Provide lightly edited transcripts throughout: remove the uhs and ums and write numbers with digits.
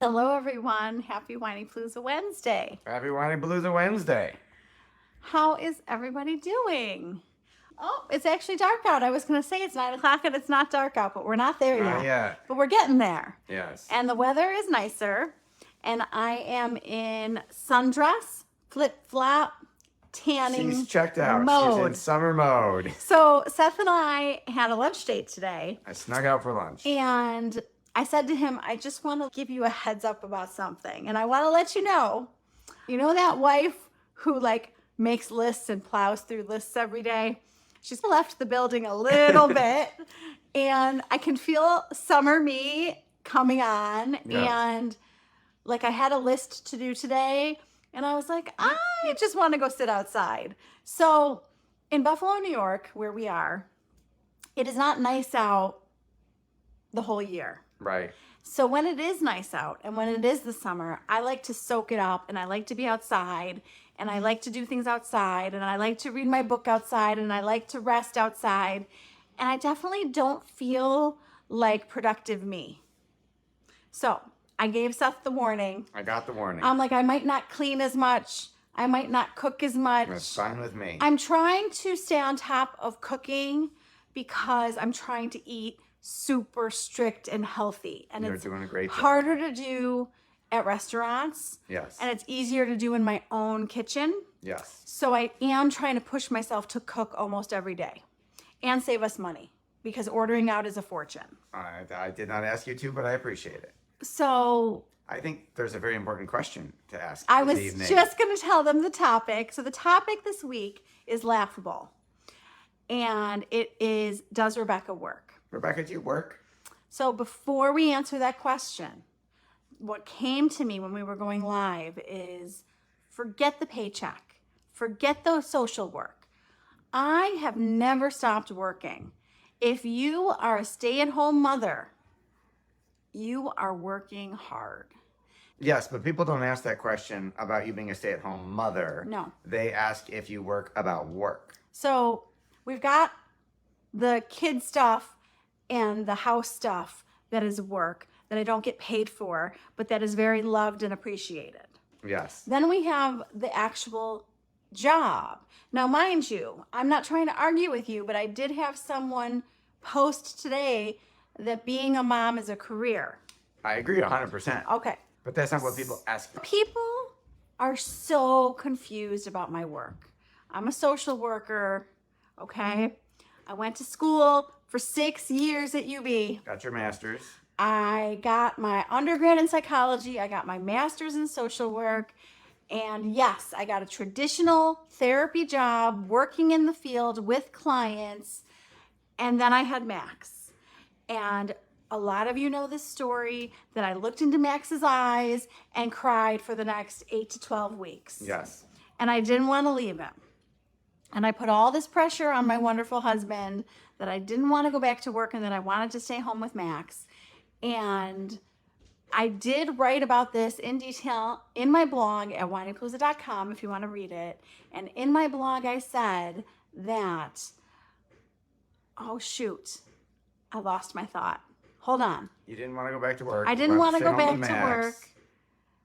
Hello, everyone. Happy Whinypaluza Wednesday. Happy Whinypaluza Wednesday. How is everybody doing? Oh, it's actually dark out. I was going to say it's 9 o'clock and it's not dark out, but we're not there yet. Not yet. But we're getting there. Yes. And the weather is nicer. And I am in sundress, flip-flop, tanning She's checked out. mode. She's in summer mode. So Seth and I had a lunch date today. I snuck out for lunch. And I said to him, I just want to give you a heads up about something. And I want to let you know that wife who makes lists and plows through lists every day? She's left the building a little bit. And I can feel summer me coming on. Yeah. And I had a list to do today. And I was like, I just want to go sit outside. So in Buffalo, New York, where we are, it is not nice out the whole year. Right. So when it is nice out and when it is the summer, I like to soak it up and I like to be outside and I like to do things outside and I like to read my book outside and I like to rest outside. And I definitely don't feel like productive me. So I gave Seth the warning. I got the warning. I'm like, I might not clean as much. I might not cook as much. That's fine with me. I'm trying to stay on top of cooking because I'm trying to eat super strict and healthy. And You're it's doing a great job. harder to do at restaurants. Yes. And it's easier to do in my own kitchen. Yes. So I am trying to push myself to cook almost every day and save us money because ordering out is a fortune. I did not ask you to, but I appreciate it. So I think there's a very important question to ask I this was evening. just going to tell them the topic. So the topic this week is laughable. And it is, does Rebecca work? Rebecca, do you work? So before we answer that question, what came to me when we were going live is forget the paycheck, forget the social work. I have never stopped working. If you are a stay-at-home mother, you are working hard. Yes, but people don't ask that question about you being a stay-at-home mother. No. They ask if you work about work. So we've got the kid stuff and the house stuff that is work that I don't get paid for, but that is very loved and appreciated. Yes. Then we have the actual job. Now, mind you, I'm not trying to argue with you, but I did have someone post today that being a mom is a career. I agree 100%. Okay. But that's not what people ask. People are so confused about my work. I'm a social worker, okay? I went to school for 6 years at UB. Got your master's. I got my undergrad in psychology. I got my master's in social work. And yes, I got a traditional therapy job working in the field with clients. And then I had Max. And a lot of you know this story that I looked into Max's eyes and cried for the next 8 to 12 weeks. Yes. And I didn't want to leave him. And I put all this pressure on my wonderful husband that I didn't want to go back to work and that I wanted to stay home with Max. And I did write about this in detail in my blog at whinypaluza.com if you want to read it. And in my blog, I said that, oh shoot, I lost my thought. Hold on. You didn't want to go back to work. I didn't want to go back to work.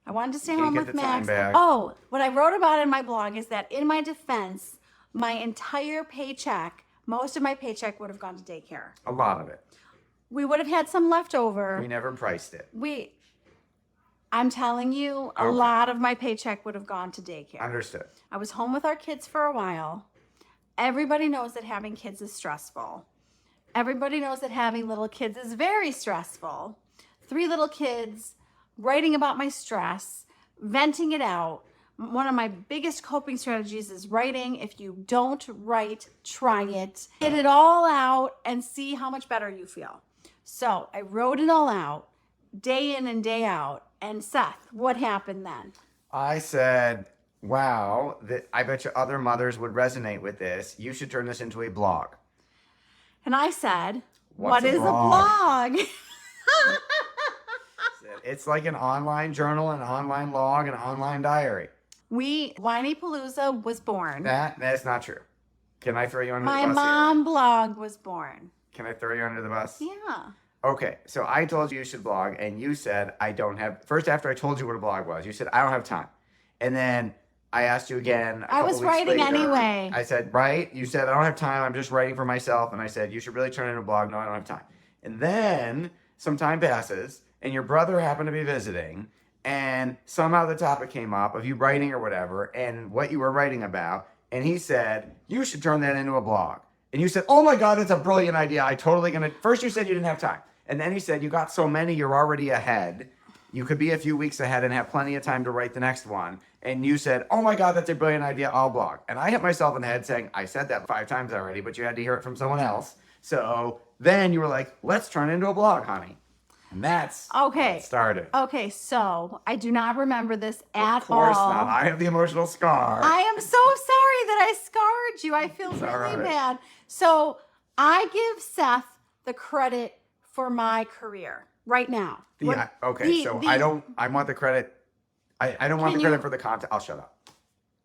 I wanted to stay home with Max. Oh, what I wrote about in my blog is that in my defense, my entire paycheck, most of my paycheck would have gone to daycare. A lot of it. We would have had some left over. We never priced it. I'm telling you, a lot of my paycheck would have gone to daycare. Understood. I was home with our kids for a while. Everybody knows that having kids is stressful. Everybody knows that having little kids is very stressful. 3 little kids, writing about my stress, venting it out. One of my biggest coping strategies is writing. If you don't write, try it. Get it all out and see how much better you feel. So I wrote it all out, day in and day out. And Seth, what happened then? I said, wow, I bet you other mothers would resonate with this. You should turn this into a blog. And I said, What's what a is blog? a blog? It's like an online journal, an online log, an online diary. Whinypaluza was born. That's not true. Can I throw you under the My bus mom blog was born. here? Can I throw you under the bus? Yeah. Okay, so I told you should blog, and you said I don't have. First, after I told you what a blog was, you said I don't have time, and then I asked you again a I couple was weeks writing later. anyway. I said, right? You said I don't have time. I'm just writing for myself, and I said you should really turn it into a blog. No, I don't have time. And then some time passes, and your brother happened to be visiting, and somehow the topic came up of you writing or whatever, and what you were writing about, and he said you should turn that into a blog. And you said, oh my God, that's a brilliant idea. I totally gonna. First, you said you didn't have time. And then he said, you got so many, you're already ahead. You could be a few weeks ahead and have plenty of time to write the next one. And you said, oh my God, that's a brilliant idea. I'll blog. And I hit myself in the head saying, I said that 5 times already, but you had to hear it from someone else. So then you were like, let's turn it into a blog, honey. And that's Okay. how it started. Okay, so I do not remember this at all. Of course not. I have the emotional scar. I am so sorry that I scarred you. I feel It's really all right. bad. So I give Seth the credit for my career right now. Yeah. Okay. I want the credit. I don't want the Can credit you- for the content. I'll shut up.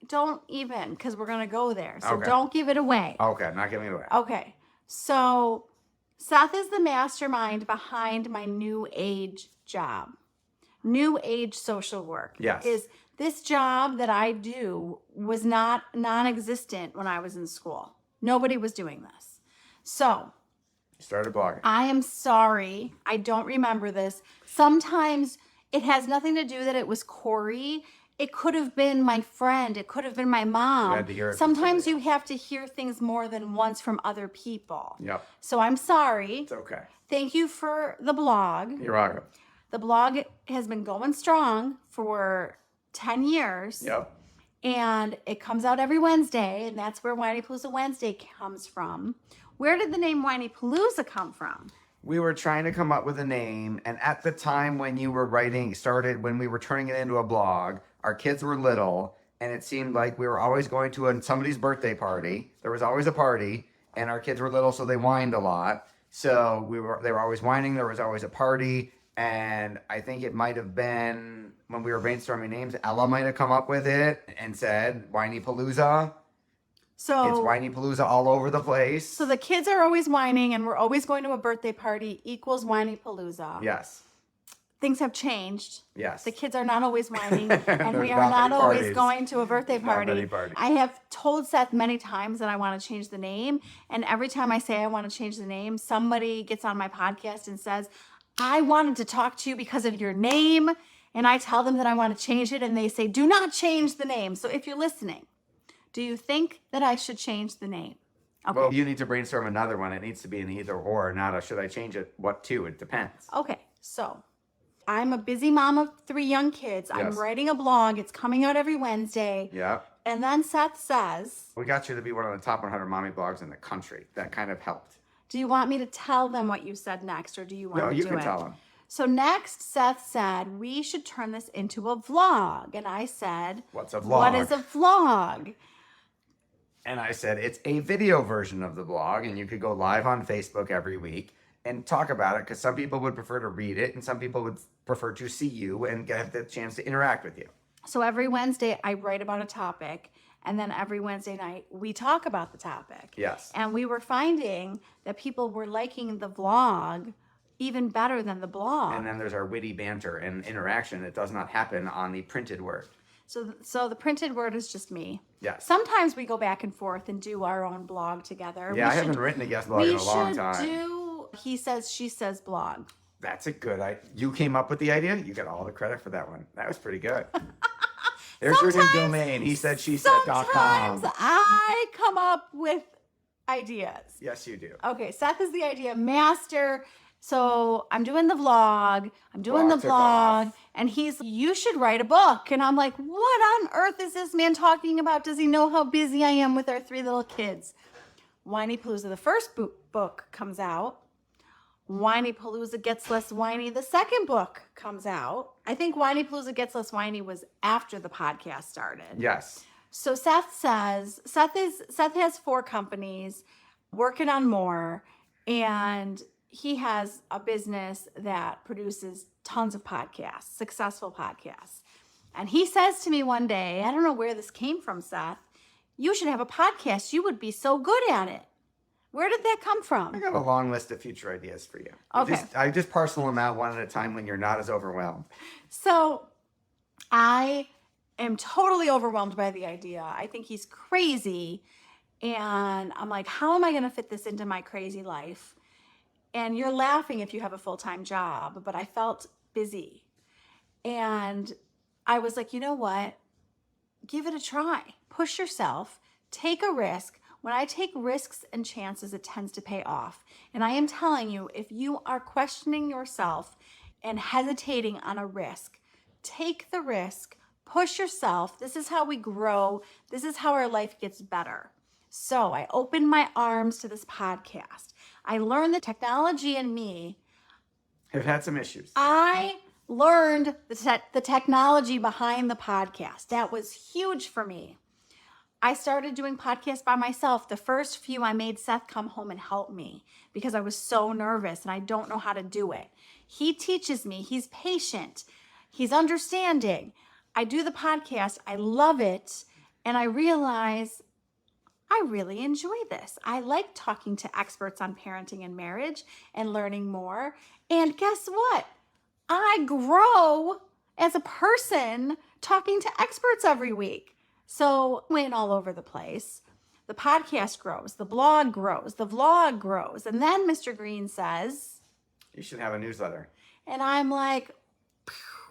Don't even, because we're going to go there. So Okay. don't give it away. Okay. I'm not giving it away. Okay. So Seth is the mastermind behind my new age job. New age social work. Yes. Is this job that I do was not non-existent when I was in school. Nobody was doing this. So You started blogging. I am sorry. I don't remember this. Sometimes it has nothing to do that it was Corey. It could have been my friend. It could have been my mom. You had to hear it from Sometimes somebody you have to hear things more than once from other people. Yep. So I'm sorry. It's okay. Thank you for the blog. You're welcome. The blog has been going strong for 10 years. Yep. And it comes out every Wednesday, and that's where Whinypaluza Wednesday comes from. Where did the name Whinypaluza come from? We were trying to come up with a name, and at the time when you were when we were turning it into a blog, our kids were little, and it seemed like we were always going to somebody's birthday party. There was always a party, and our kids were little, so they whined a lot. So they were always whining. There was always a party, and I think it might have been when we were brainstorming names, Ella might have come up with it and said Whinypaluza. So It's Whinypaluza all over the place. So the kids are always whining, and we're always going to a birthday party equals Whinypaluza. Yes. Things have changed. Yes. The kids are not always whining, and There's we are not not many always parties. going to a birthday Not party. many parties. I have told Seth many times that I want to change the name, and every time I say I want to change the name, somebody gets on my podcast and says, I wanted to talk to you because of your name, and I tell them that I want to change it, and they say, do not change the name. So if you're listening, do you think that I should change the name? Okay. Well, you need to brainstorm another one. It needs to be an either or, not a should I change it? What to? It depends. Okay, so I'm a busy mom of 3 young kids. I'm Yes. writing a blog. It's coming out every Wednesday. Yeah. And then Seth says, We got you to be one of the top 100 mommy blogs in the country. That kind of helped. do you want me to tell them what you said next, or do you want No, to you do can it? tell them. So next, Seth said, we should turn this into a vlog. And I said, What's a vlog? what is a vlog? And I said, it's a video version of the blog, and you could go live on Facebook every week and talk about it, because some people would prefer to read it, and some people would prefer to see you and get the chance to interact with you. So every Wednesday, I write about a topic. And then every Wednesday night, we talk about the topic. Yes. And we were finding that people were liking the vlog even better than the blog. And then there's our witty banter and interaction that does not happen on the printed word. So the printed word is just me. Yes. Sometimes we go back and forth and do our own blog together. Yeah, I haven't written a guest blog in a long time. We should do he says, she says blog. That's a good idea. You came up with the idea. You get all the credit for that one. That was pretty good. There's your new domain. He said, she Sometimes said.com. I come up with ideas. Yes, you do. Okay, Seth is the idea master. So I'm doing the vlog, I'm doing Blog the took vlog, off. and he's, you should write a book. And I'm like, what on earth is this man talking about? Does he know how busy I am with our 3 little kids? Whinypaluza, the first book comes out. Whinypaluza Gets Less Whiny, the second book comes out. I think Whinypaluza Gets Less Whiny was after the podcast started. Yes. So Seth has 4 companies, working on more, and he has a business that produces tons of podcasts, successful podcasts. And he says to me one day, I don't know where this came from, Seth, you should have a podcast. You would be so good at it. Where did that come I from? got a long list of future ideas for you. Okay. I just parcel them out one at a time when you're not as overwhelmed. So I am totally overwhelmed by the idea. I think he's crazy. And I'm like, how am I going to fit this into my crazy life? And you're laughing if you have a full-time job, but I felt busy. And I was like, you know what? Give it a try. Push yourself. Take a risk. When I take risks and chances, it tends to pay off. And I am telling you, if you are questioning yourself and hesitating on a risk, take the risk, push yourself. This is how we grow. This is how our life gets better. So I opened my arms to this podcast. I learned the technology in me. I've had some issues. I learned the technology behind the podcast. That was huge for me. I started doing podcasts by myself. The first few, I made Seth come home and help me because I was so nervous and I don't know how to do it. He teaches me. He's patient. He's understanding. I do the podcast. I love it. And I realize I really enjoy this. I like talking to experts on parenting and marriage and learning more. And guess what? I grow as a person talking to experts every week. So I went all over the place. The podcast grows, the blog grows, the vlog grows. And then Mr. Greene says, You should have a newsletter. and I'm like,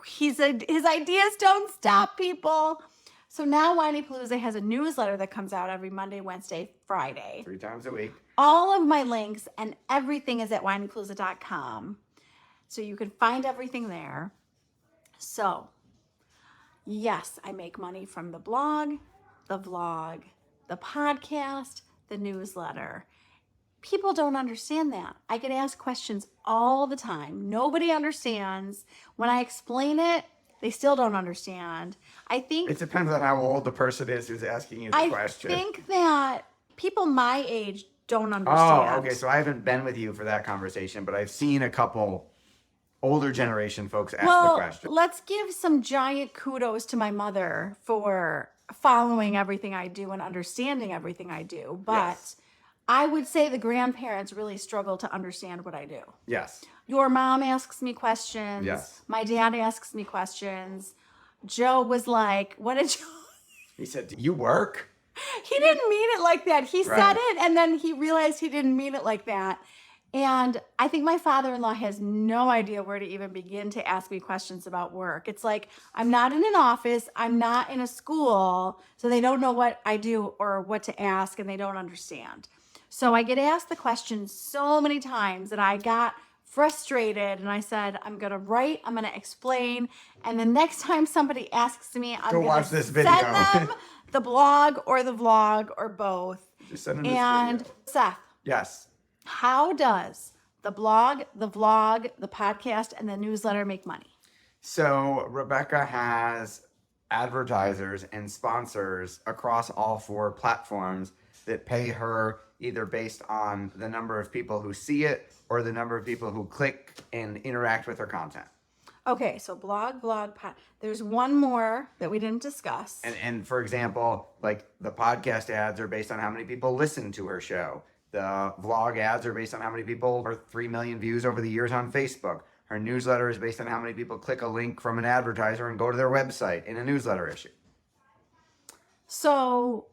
his ideas don't stop, people. So now Whinypaluza has a newsletter that comes out every Monday, Wednesday, Friday. 3 times a week. All of my links and everything is at whinypaluza.com. So you can find everything there. So, yes, I make money from the blog, the vlog, the podcast, the newsletter. People don't understand that. I get asked questions all the time. Nobody understands. When I explain it, they still don't understand. I think It depends on how old the person is who's asking you the question. I think that people my age don't understand. Oh, okay. So I haven't been with you for that conversation, but I've seen a couple older generation folks ask the question. Let's give some giant kudos to my mother for following everything I do and understanding everything I do. But Yes. I would say the grandparents really struggle to understand what I do. Yes. Your mom asks me questions. Yes. My dad asks me questions. Joe was like, what did Joe... He said, "Do you work?" He didn't mean it like that. He said Right. it, and then he realized he didn't mean it like that. And I think my father-in-law has no idea where to even begin to ask me questions about work. It's like, I'm not in an office, I'm not in a school, so they don't know what I do or what to ask, and they don't understand. So I get asked the question so many times that I got frustrated, and I said, I'm going to write, I'm going to explain, and the next time somebody asks me, I'm Go going watch to this send video. them the blog or the vlog or both. Just send him this And video. Seth, Yes. how does the blog, the vlog, the podcast, and the newsletter make money? So Rebecca has advertisers and sponsors across all 4 platforms that pay her either based on the number of people who see it or the number of people who click and interact with her content. Okay, so blog, vlog, there's one more that we didn't discuss. And for example, like the podcast ads are based on how many people listen to her show. The vlog ads are based on how many people, her 3 million views over the years on Facebook. Her newsletter is based on how many people click a link from an advertiser and go to their website in a newsletter issue. So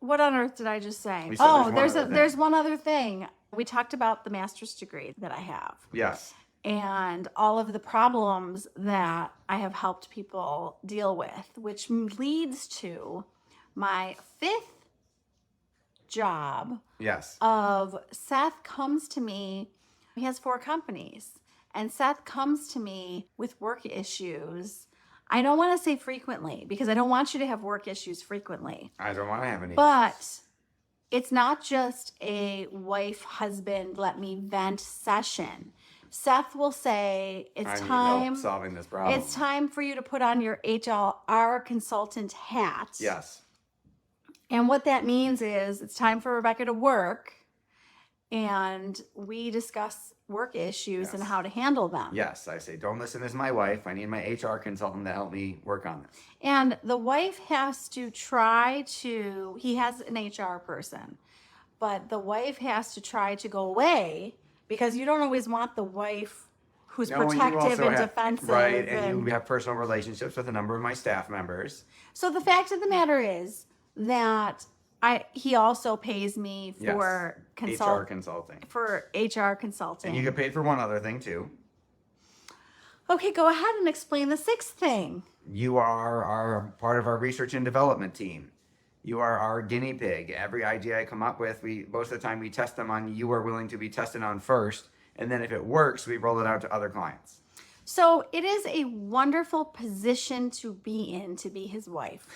what on earth did I just say? We said Oh, there's one other thing. there's one other thing. We talked about the master's degree that I have Yes. and all of the problems that I have helped people deal with, which leads to my 5th job Yes. of Seth comes to me. He has 4 companies, and Seth comes to me with work issues. I don't want to say frequently because I don't want you to have work issues frequently. I don't want to have any. But it's not just a wife, husband, let me vent session. Seth will say, I it's need time. help solving this problem. It's time for you to put on your HR consultant hat. Yes. And what that means is it's time for Rebecca to work, and we discuss work issues and Yes. how to handle them. Yes. I say, don't listen to my wife. I need my HR consultant to help me work on this. And the wife has to try to, he has an HR person, but the wife has to try to go away because you don't always want the wife who's No, and you protective also and have, defensive. right, and you have personal relationships with a number of my staff members. So the fact of the matter is that he also pays me for Yes. HR consulting. for HR consulting. And you get paid for one other thing too. Okay, go ahead and explain the sixth thing. You are our part of our research and development team. You are our guinea pig. Every idea I come up with, most of the time we test them on you are willing to be tested on first, and then if it works, we roll it out to other clients. So it is a wonderful position to be in, to be his wife.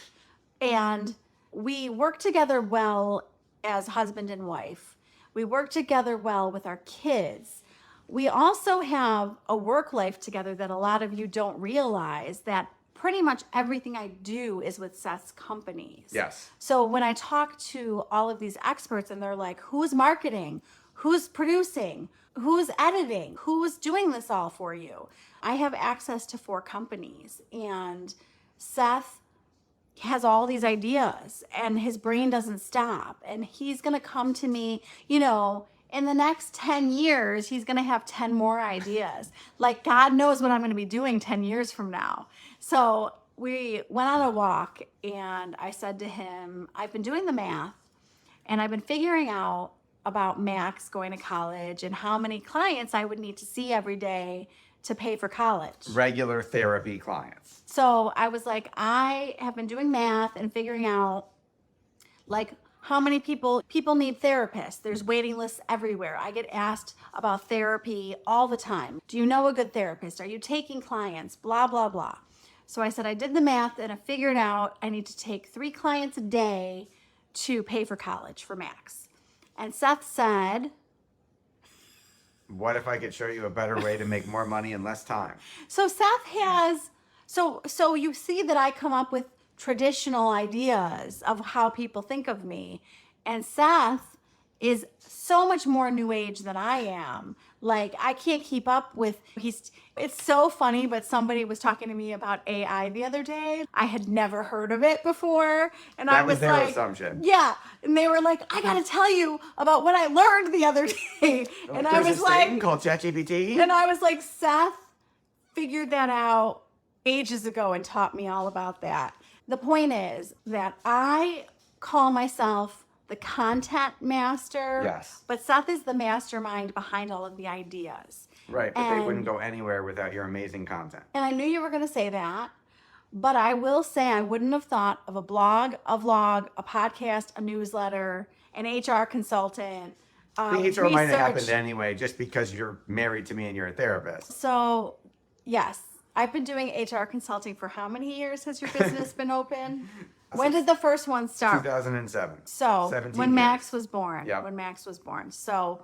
And we work together well as husband and wife. We work together well with our kids. We also have a work life together that a lot of you don't realize, that pretty much everything I do is with Seth's companies. Yes. So when I talk to all of these experts and they're like, who's marketing? Who's producing? Who's editing? Who's doing this all for you? I have access to 4 companies, and Seth has all these ideas and his brain doesn't stop, and he's going to come to me, in the next 10 years, he's going to have 10 more ideas. Like, God knows what I'm going to be doing 10 years from now. So we went on a walk, and I said to him, I've been doing the math, and I've been figuring out about Max going to college and how many clients I would need to see every day to pay for college. Regular therapy clients. So I was like, I have been doing math and figuring out, like, how many people need therapists. There's waiting lists everywhere. I get asked about therapy all the time. Do you know a good therapist? Are you taking clients? Blah, blah, blah. So I said, I did the math and I figured out I need to take 3 clients a day to pay for college for Max. And Seth said, what if I could show you a better way to make more money in less time? So Seth has, so you see that I come up with traditional ideas of how people think of me. And Seth is so much more new age than I am. Like, I can't keep up with, it's so funny, but somebody was talking to me about AI the other day. I had never heard of it before. And That I was their like, assumption. yeah. And they were like, I got to tell you about what I learned the other day. And I was a like, thing called ChatGPT. and I was like, Seth figured that out ages ago and taught me all about that. The point is that I call myself the content master. Yes. But Seth is the mastermind behind all of the ideas. Right, but they wouldn't go anywhere without your amazing content. And I knew you were going to say that. But I will say I wouldn't have thought of a blog, a vlog, a podcast, a newsletter, an HR consultant. The HR might have happened research. anyway, just because you're married to me and you're a therapist. So, yes, I've been doing HR consulting for how many years has your business been open? When did the first one start? 2007. So, 17 when years. Max was born. Yep. When Max was born. So,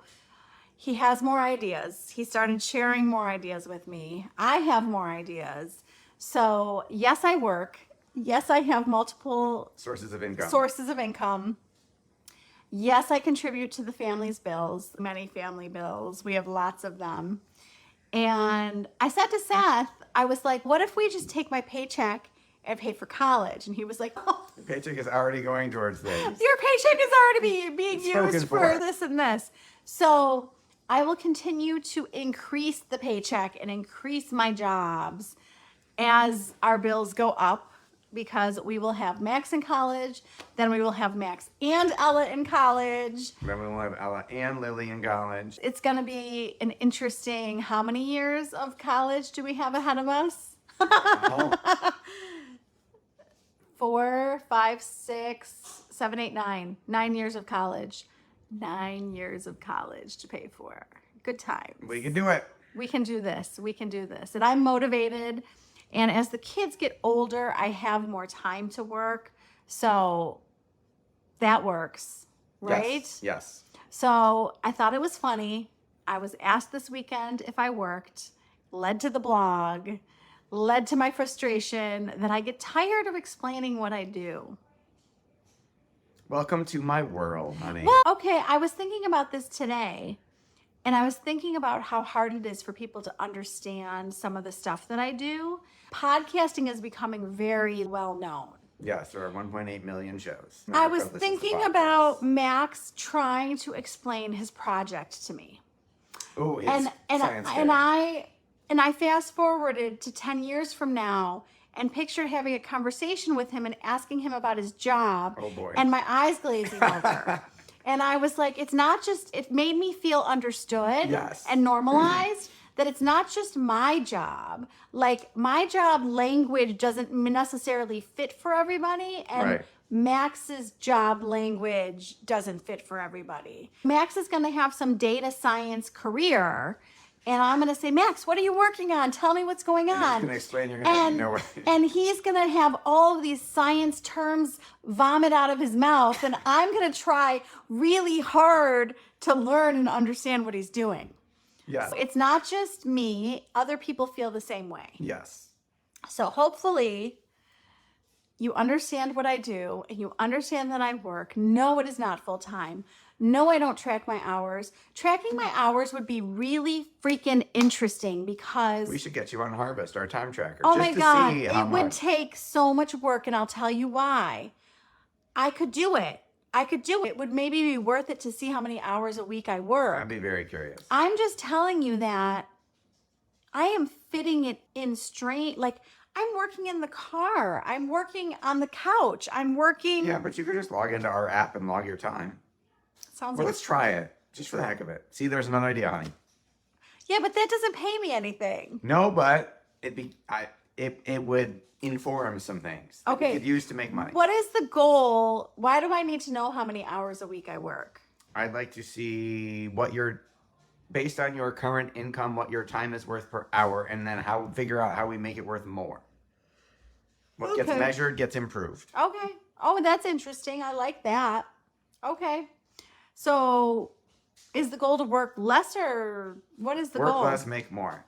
he has more ideas. He started sharing more ideas with me. I have more ideas. So, yes, I work. Yes, I have multiple Sources of income. sources of income. Yes, I contribute to the family's bills, many family bills. We have lots of them. And I said to Seth, I was like, what if we just take my paycheck and pay for college? And he was like, oh, The paycheck is already going towards things. your paycheck is already being Spoken used for. for this and this. So I will continue to increase the paycheck and increase my jobs as our bills go up, because we will have Max in college, then we will have Max and Ella in college. Then we will have Ella and Lily in college. It's going to be an interesting, how many years of college do we have ahead of us? Oh, 4, 5, 6, 7, 8, 9. 9 years of college. 9 years of college to pay for. Good times. we can do it. We can do this. We can do this. And I'm motivated. And as the kids get older, I have more time to work. So that works, right? Yes. So I thought it was funny. I was asked this weekend if I worked, led to the blog, led to my frustration that I get tired of explaining what I do. Welcome to my world, honey. Well, okay, I was thinking about this today, and I was thinking about how hard it is for people to understand some of the stuff that I do. Podcasting is becoming very well known. Yes, there are 1.8 million shows. I was This is a thinking podcast. about Max trying to explain his project to me. Oh, it's and science and fair. I fast forwarded to 10 years from now and pictured having a conversation with him and asking him about his job. Oh, boy. And my eyes glazing over. And I was like, it's not just, it made me feel understood Yes. and normalized that it's not just my job. Like, my job language doesn't necessarily fit for everybody. And Right. Max's job language doesn't fit for everybody. Max is going to have some data science career. And I'm going to say, Max, what are you working on? Tell me what's going on. He's going to explain. You're going to know what. And he's going to have all of these science terms vomit out of his mouth. And I'm going to try really hard to learn and understand what he's doing. Yes. So it's not just me. Other people feel the same way. Yes. So hopefully you understand what I do and you understand that I work. No, it is not full time. No, I don't track my hours. Tracking my hours would be really freaking interesting because We should get you on Harvest, our time tracker. oh just my to God, see it how would much. take so much work, and I'll tell you why. I could do it. It would maybe be worth it to see how many hours a week I work. I'd be very curious. I'm just telling you that I am fitting it in straight. Like, I'm working in the car. I'm working on the couch. I'm working. Yeah, but you could just log into our app and log your time. Sounds Well, like. let's try it, just for the heck of it. See, there's another idea, honey. Yeah, but that doesn't pay me anything. No, but it would inform some things that Okay. we could use to make money. What is the goal? Why do I need to know how many hours a week I work? I'd like to see what your, based on your current income, what your time is worth per hour, and then figure out how we make it worth more. What gets Okay. measured gets improved. Okay. Oh, that's interesting. I like that. Okay. So is the goal to work less, or what is the Work goal? less, make more.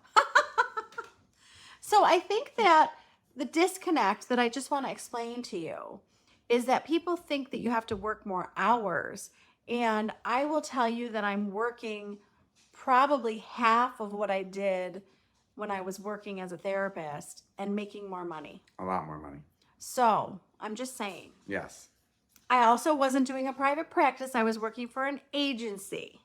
So I think that the disconnect that I just want to explain to you is that people think that you have to work more hours. And I will tell you that I'm working probably half of what I did when I was working as a therapist and making more money. A lot more money. So I'm just saying. Yes. I also wasn't doing a private practice. I was working for an agency.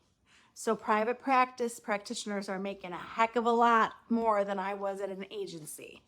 So private practice practitioners are making a heck of a lot more than I was at an agency.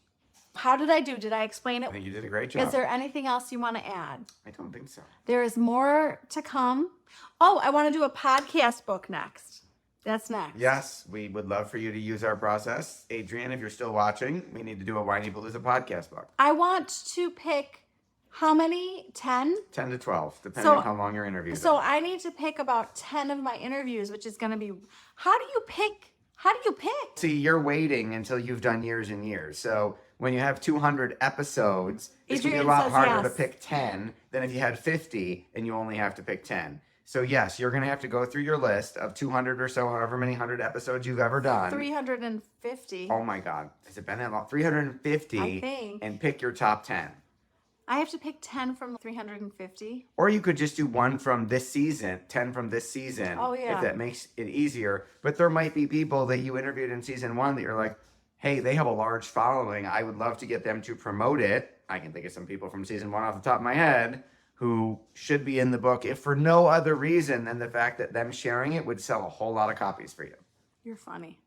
How did I do? Did I explain I it? think you did a great job. Is there anything else you want to add? I don't think so. There is more to come. Oh, I want to do a podcast book next. That's next. Yes, we would love for you to use our process. Adrian, if you're still watching, we need to do a Whinypaluza podcast book. I want to pick how many? 10? 10 to 12, depending So- on how long your interviews So are. I need to pick about 10 of my interviews, which is going to be, how do you pick? How do you pick? See, you're waiting until you've done years and years. So when you have 200 episodes, it's going to be a Adrian lot says harder to yes. pick 10 than if you had 50 and you only have to pick 10. So yes, you're going to have to go through your list of 200 or so, however many 100 episodes you've ever done. 350. Oh my God. Has it been that long? 350. I think. And pick your top 10. I have to pick 10 from 350. Or you could just do one from this season, 10 from this season. Oh, yeah. If that makes it easier. But there might be people that you interviewed in season 1 that you're like, hey, they have a large following. I would love to get them to promote it. I can think of some people from season 1 off the top of my head who should be in the book, if for no other reason than the fact that them sharing it would sell a whole lot of copies for you. You're funny.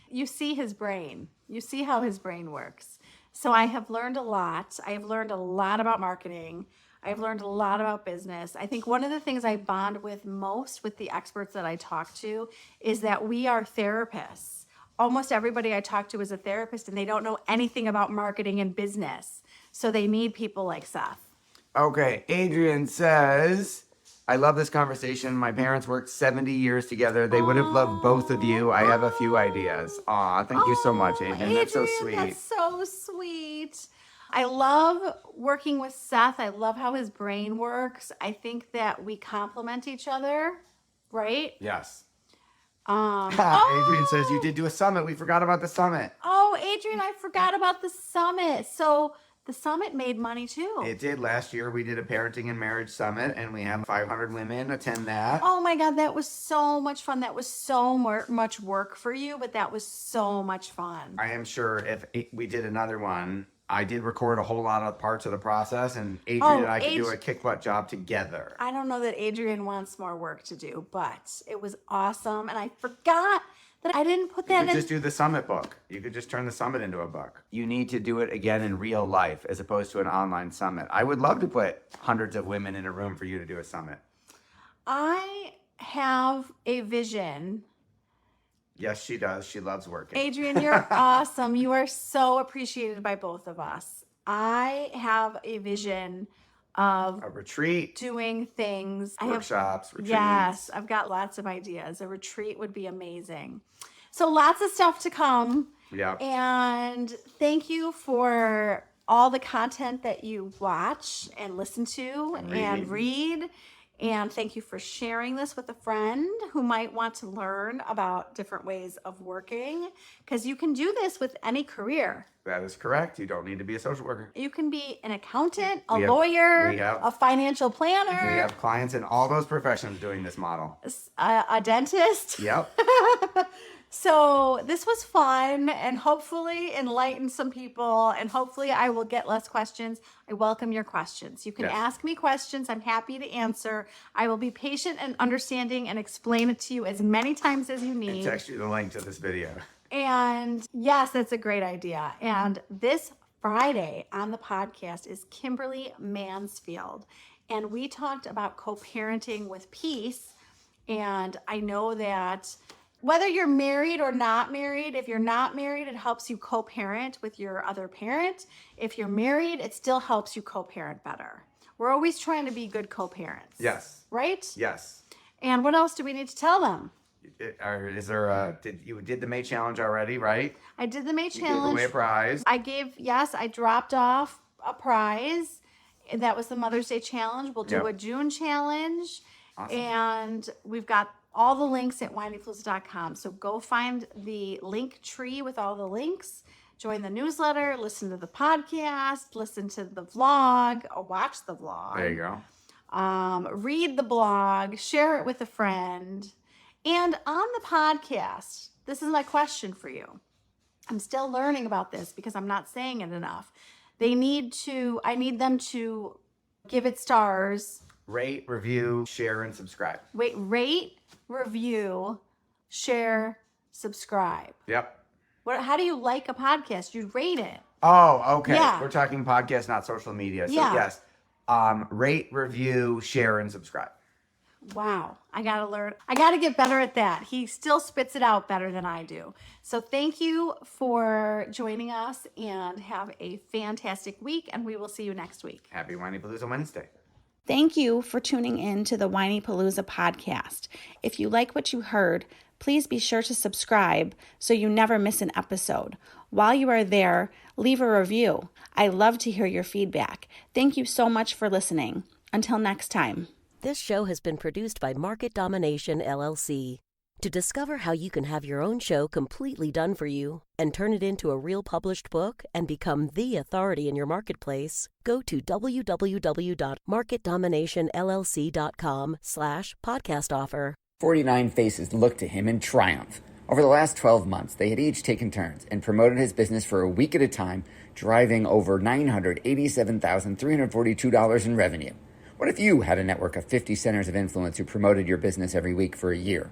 You see his brain. You see how his brain works. So I have learned a lot. I have learned a lot about marketing. I've learned a lot about business. I think one of the things I bond with most with the experts that I talk to is that we are therapists. Almost everybody I talk to is a therapist, and they don't know anything about marketing and business. So they need people like Seth. Okay, Adrian says, I love this conversation. My parents worked 70 years together. They would have loved both of you. I have a few ideas. Aw, thank you so much, Adrian. That's so sweet. That's so sweet. I love working with Seth. I love how his brain works. I think that we complement each other, right? Yes. Oh, Adrian says you did do a summit. We forgot about the summit. Oh, Adrian, I forgot about the summit. So the summit made money too. It did. Last year we did a parenting and marriage summit, and we had 500 women attend that. Oh my God, that was so much fun. That was so much work for you, but that was so much fun. I am sure if we did another one, I did record a whole lot of parts of the process, and Adrian and I could do a kick butt job together. I don't know that Adrian wants more work to do, but it was awesome. And I forgot that I didn't put that in. You could just do the summit book. You could just turn the summit into a book. You need to do it again in real life as opposed to an online summit. I would love to put hundreds of women in a room for you to do a summit. I have a vision. Yes, she does. She loves working. Adrian, you're awesome. You are so appreciated by both of us. I have a vision of a retreat, doing things. Workshops, retreats. Yes, I've got lots of ideas. A retreat would be amazing. So lots of stuff to come. Yeah. And thank you for all the content that you watch and listen to and read. And thank you for sharing this with a friend who might want to learn about different ways of working, because you can do this with any career. That is correct. You don't need to be a social worker. You can be an accountant, a lawyer, a financial planner. We have clients in all those professions doing this model. A dentist. Yep. So this was fun and hopefully enlighten some people, and hopefully I will get less questions. I welcome your questions. You can ask me questions. I'm happy to answer. I will be patient and understanding and explain it to you as many times as you need. And text you the link to this video. And yes, that's a great idea. And this Friday on the podcast is Kimberly Mansfield. And we talked about co-parenting with peace. And I know that whether you're married or not married, if you're not married, it helps you co-parent with your other parent. If you're married, it still helps you co-parent better. We're always trying to be good co-parents. Yes. Right? Yes. And what else do we need to tell them? Is there a, you did the May challenge already, right? I did the May challenge. You gave away a prize. I dropped off a prize. That was the Mother's Day challenge. We'll do a June challenge. Awesome. And we've got all the links at whinypaluza.com. So go find the link tree with all the links, join the newsletter, listen to the podcast, listen to the vlog, or watch the vlog. There you go. Read the blog, share it with a friend. And on the podcast, this is my question for you. I'm still learning about this because I'm not saying it enough. I need them to give it stars. Rate, review, share, and subscribe. Rate, review, share, subscribe. Yep. How do you like a podcast? You rate it. Oh, okay. Yeah. We're talking podcast, not social media. So yes. Rate, review, share, and subscribe. Wow. I got to learn. I got to get better at that. He still spits it out better than I do. So thank you for joining us, and have a fantastic week, and we will see you next week. Happy Whinypaluza Wednesday. Thank you for tuning in to the Whinypaluza podcast. If you like what you heard, please be sure to subscribe so you never miss an episode. While you are there, leave a review. I love to hear your feedback. Thank you so much for listening. Until next time. This show has been produced by Market Domination, LLC. To discover how you can have your own show completely done for you and turn it into a real published book and become the authority in your marketplace, go to www.marketdominationllc.com/podcast offer. 49 Faces looked to him in triumph. Over the last 12 months, they had each taken turns and promoted his business for a week at a time, driving over $987,342 in revenue. What if you had a network of 50 centers of influence who promoted your business every week for a year?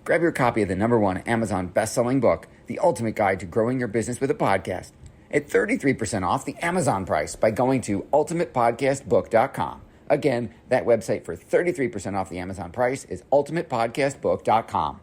Grab your copy of the #1 Amazon best-selling book, The Ultimate Guide to Growing Your Business with a Podcast, at 33% off the Amazon price by going to ultimatepodcastbook.com. Again, that website for 33% off the Amazon price is ultimatepodcastbook.com.